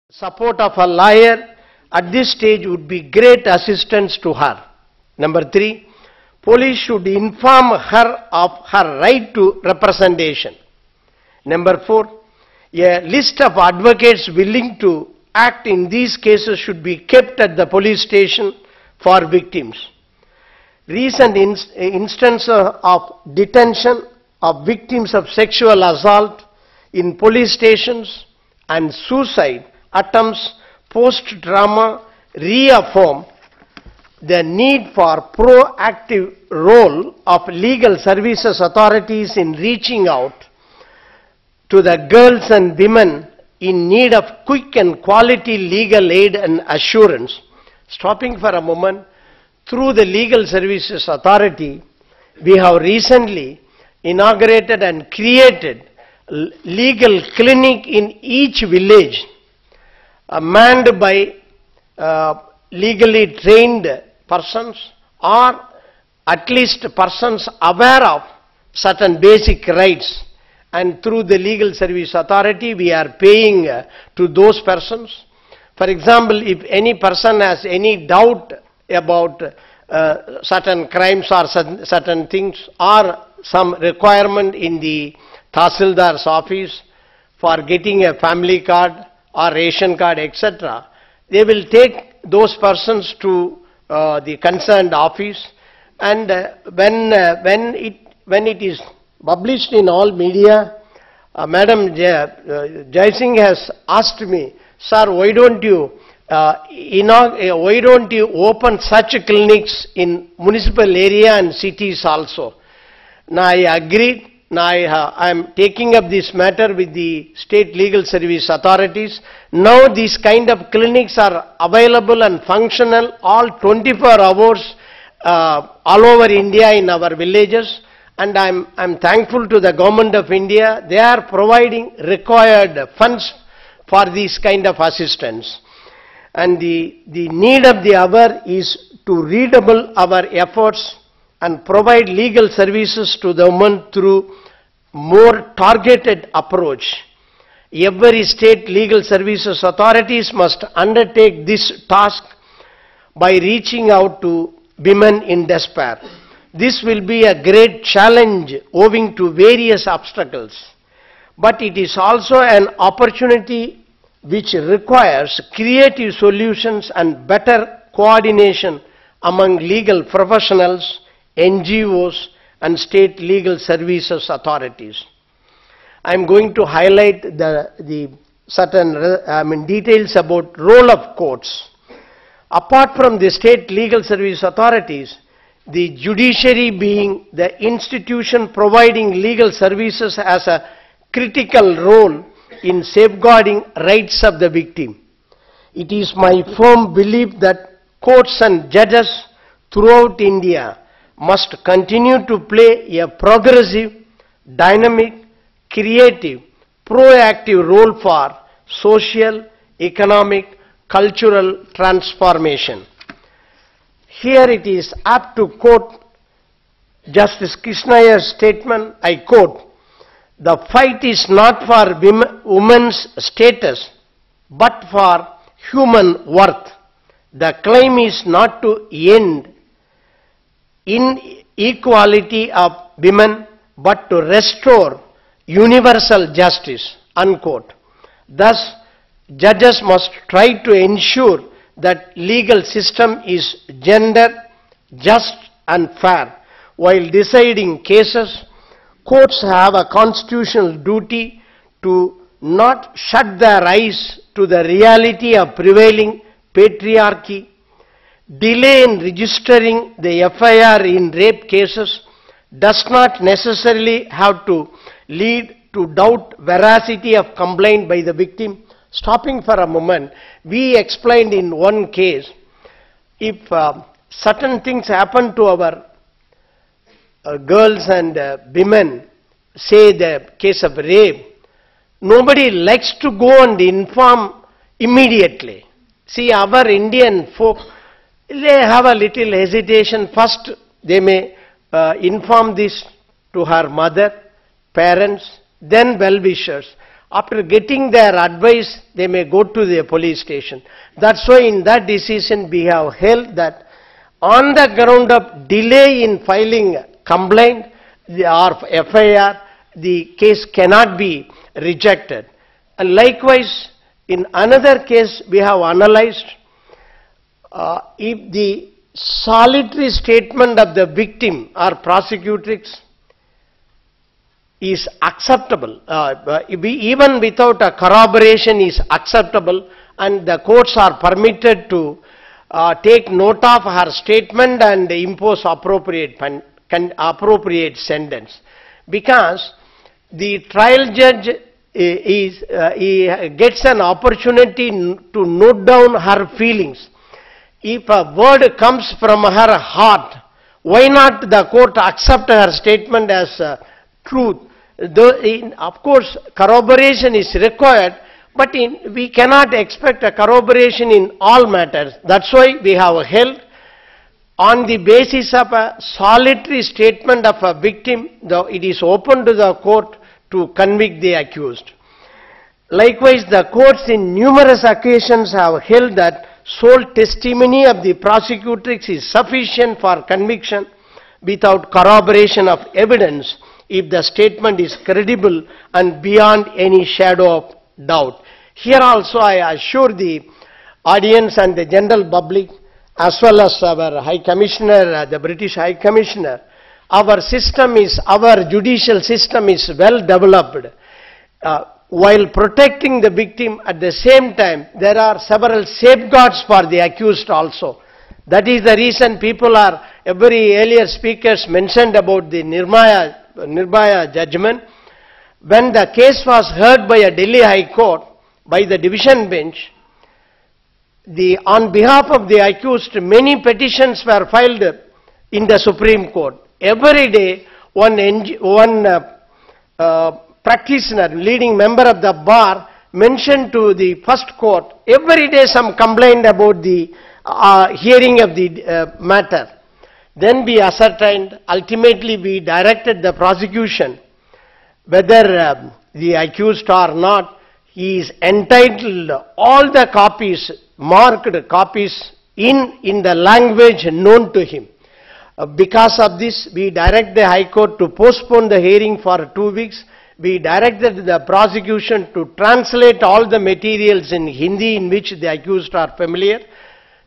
Support of a lawyer at this stage would be great assistance to her. Number 3, police should inform her of her right to representation. Number 4, a list of advocates willing to act in these cases should be kept at the police station for victims. Recent instances of detention of victims of sexual assault in police stations and suicide attempts post-trauma reaffirm the need for proactive role of legal services authorities in reaching out to the girls and women in need of quick and quality legal aid and assurance. Stopping for a moment, through the Legal Services Authority, we have recently inaugurated and created legal clinic in each village, manned by legally trained persons or at least persons aware of certain basic rights. And through the Legal Service Authority, we are paying to those persons. For example, if any person has any doubt about certain crimes or certain things or some requirement in the Tahsildar's office for getting a family card or ration card, etc., they will take those persons to the concerned office, and when it is published in all media, Madam Jai Singh has asked me, "Sir, why don't you open such clinics in municipal area and cities also?" Now I agreed. Now I am taking up this matter with the state legal service authorities. Now these kind of clinics are available and functional all 24 hours all over India in our villages. And I'm thankful to the Government of India. They are providing required funds for this kind of assistance. And the need of the hour is to redouble our efforts and provide legal services to the women through more targeted approach. Every state legal services authorities must undertake this task by reaching out to women in despair. This will be a great challenge owing to various obstacles, but it is also an opportunity which requires creative solutions and better coordination among legal professionals, NGOs, and state legal services authorities. I am going to highlight the certain details about role of courts. Apart from the state legal service authorities, the judiciary, being the institution providing legal services, has a critical role in safeguarding rights of the victim. It is my firm belief that courts and judges throughout India must continue to play a progressive, dynamic, creative, proactive role for social, economic, cultural transformation. Here it is apt to quote Justice Krishna Iyer's statement, I quote, "The fight is not for women's status, but for human worth. The claim is not to end inequality of women, but to restore universal justice," unquote. Thus, judges must try to ensure that legal system is gender just and fair. While deciding cases, courts have a constitutional duty to not shut their eyes to the reality of prevailing patriarchy. Delay in registering the FIR in rape cases does not necessarily have to lead to doubt veracity of complaint by the victim. Stopping for a moment, we explained in one case, if certain things happen to our girls and women, say the case of rape, nobody likes to go and inform immediately. See, our Indian folk, they have a little hesitation. First, they may inform this to her mother, parents, then well-wishers. After getting their advice, they may go to the police station. That's why in that decision we have held that on the ground of delay in filing complaint or FIR, the case cannot be rejected. And likewise, in another case we have analyzed, if the solitary statement of the victim or prosecutrix is acceptable, even without a corroboration is acceptable, and the courts are permitted to take note of her statement and impose appropriate sentence. Because the trial judge he gets an opportunity to note down her feelings. If a word comes from her heart, why not the court accept her statement as truth? Of course, corroboration is required, but we cannot expect a corroboration in all matters. That's why we have held on the basis of a solitary statement of a victim, it is open to the court to convict the accused. Likewise, the courts in numerous occasions have held that sole testimony of the prosecutrix is sufficient for conviction without corroboration of evidence if the statement is credible and beyond any shadow of doubt. Here also I assure the audience and the general public, as well as our High Commissioner, the British High Commissioner, our judicial system is well developed. While protecting the victim, at the same time, there are several safeguards for the accused also. That is the reason every earlier speakers mentioned about the Nirbhaya judgment. When the case was heard by a Delhi High Court, by the division bench, on behalf of the accused, many petitions were filed in the Supreme Court. Every day, one practitioner, leading member of the bar, mentioned to the first court, every day some complaint about the hearing of the matter. Then we ascertained, ultimately we directed the prosecution, whether the accused or not, he is entitled all the copies, marked copies in the language known to him. Because of this, we direct the High Court to postpone the hearing for 2 weeks. We directed the prosecution to translate all the materials in Hindi in which the accused are familiar,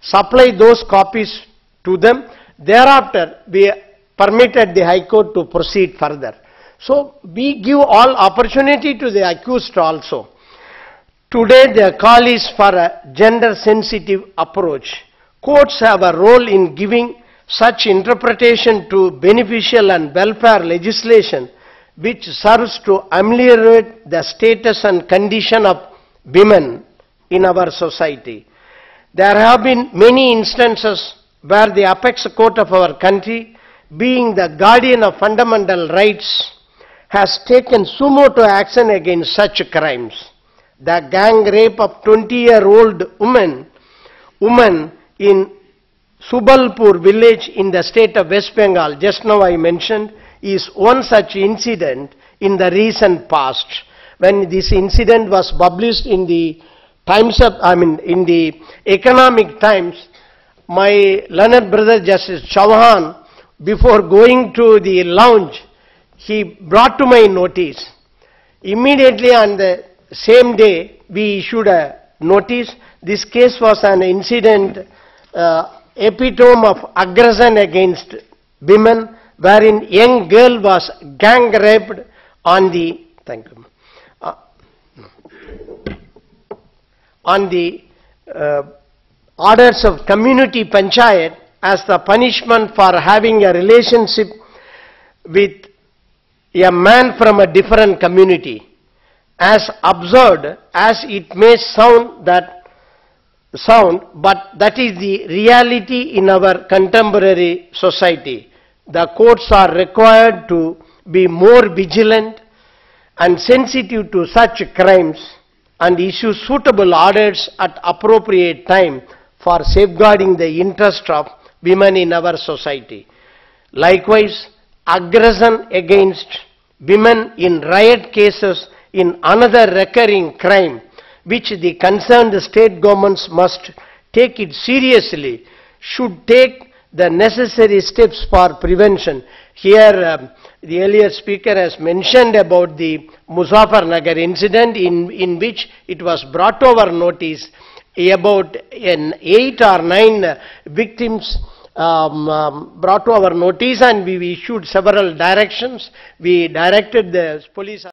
supply those copies to them. Thereafter, we permitted the High Court to proceed further. So, we give all opportunity to the accused also. Today, the call is for a gender-sensitive approach. Courts have a role in giving such interpretation to beneficial and welfare legislation which serves to ameliorate the status and condition of women in our society. There have been many instances where the apex court of our country, being the guardian of fundamental rights, has taken sumo motu action against such crimes. The gang rape of 20-year-old woman in Subalpur village in the state of West Bengal, just now I mentioned, is one such incident in the recent past. When this incident was published in the in the Economic Times, my learned brother Justice Chauhan, before going to the lounge, he brought to my notice. Immediately on the same day, we issued a notice. This case was an incident, epitome of aggression against women, wherein young girl was gang raped on the, on the orders of community panchayat as the punishment for having a relationship with a man from a different community. As absurd as it may sound, but that is the reality in our contemporary society. The courts are required to be more vigilant and sensitive to such crimes and issue suitable orders at appropriate time for safeguarding the interest of women in our society. Likewise, aggression against women in riot cases in another recurring crime, which the concerned state governments must take it seriously, should take the necessary steps for prevention. Here, the earlier speaker has mentioned about the Muzaffarnagar incident in which it was brought to our notice about 8 or 9 victims brought to our notice, and we issued several directions. We directed the police